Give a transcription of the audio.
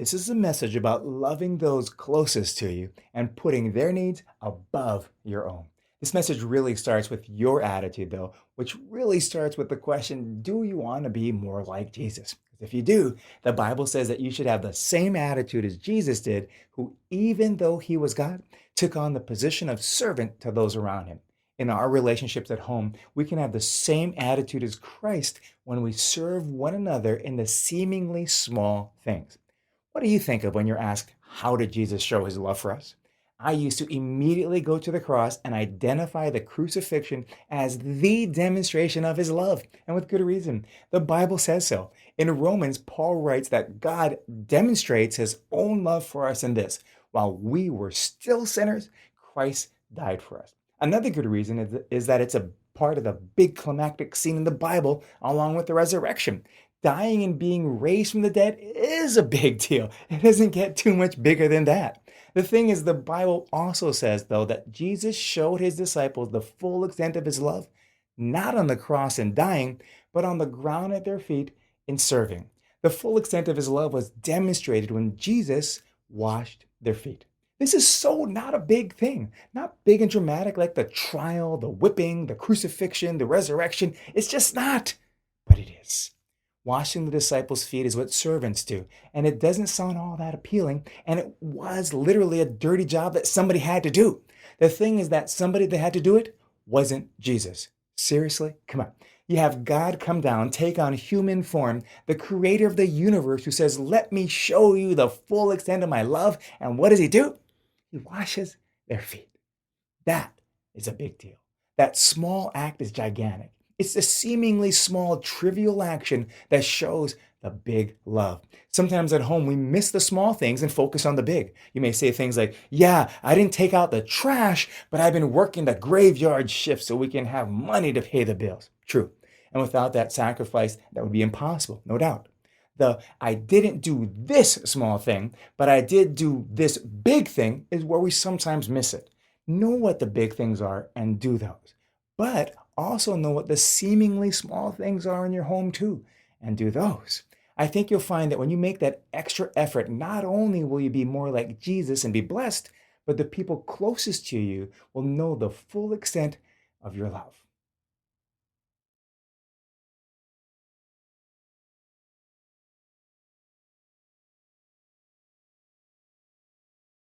This is a message about loving those closest to you and putting their needs above your own. This message really starts with your attitude, though, which really starts with the question, do you want to be more like Jesus? If you do, the Bible says that you should have the same attitude as Jesus did, who, even though he was God, took on the position of servant to those around him. In our relationships at home, we can have the same attitude as Christ when we serve one another in the seemingly small things. What do you think of when you're asked, how did Jesus show his love for us? I used to immediately go to the cross and identify the crucifixion as the demonstration of his love, and with good reason. The Bible says so. In Romans, Paul writes that God demonstrates his own love for us in this: while we were still sinners, Christ died for us. Another good reason is that it's a part of the big climactic scene in the Bible, along with the resurrection. Dying and being raised from the dead is a big deal. It doesn't get too much bigger than that. The thing is, the Bible also says, though, that Jesus showed his disciples the full extent of his love, not on the cross and dying, but on the ground at their feet in serving. The full extent of his love was demonstrated when Jesus washed their feet. This is so not a big thing, not big and dramatic like the trial, the whipping, the crucifixion, the resurrection. It's just not, but it is. Washing the disciples' feet is what servants do, and it doesn't sound all that appealing, and it was literally a dirty job that somebody had to do. The thing is that somebody that had to do it wasn't Jesus. Seriously? Come on. You have God come down, take on human form, the creator of the universe, who says, let me show you the full extent of my love. And what does he do? He washes their feet. That is a big deal. That small act is gigantic. It's the seemingly small, trivial action that shows the big love. Sometimes at home, we miss the small things and focus on the big. You may say things like, yeah, I didn't take out the trash, but I've been working the graveyard shift so we can have money to pay the bills. True. And without that sacrifice, that would be impossible, no doubt. I didn't do this small thing, but I did do this big thing is where we sometimes miss it. Know what the big things are and do those. But also know what the seemingly small things are in your home too, and do those. I think you'll find that when you make that extra effort, not only will you be more like Jesus and be blessed, but the people closest to you will know the full extent of your love.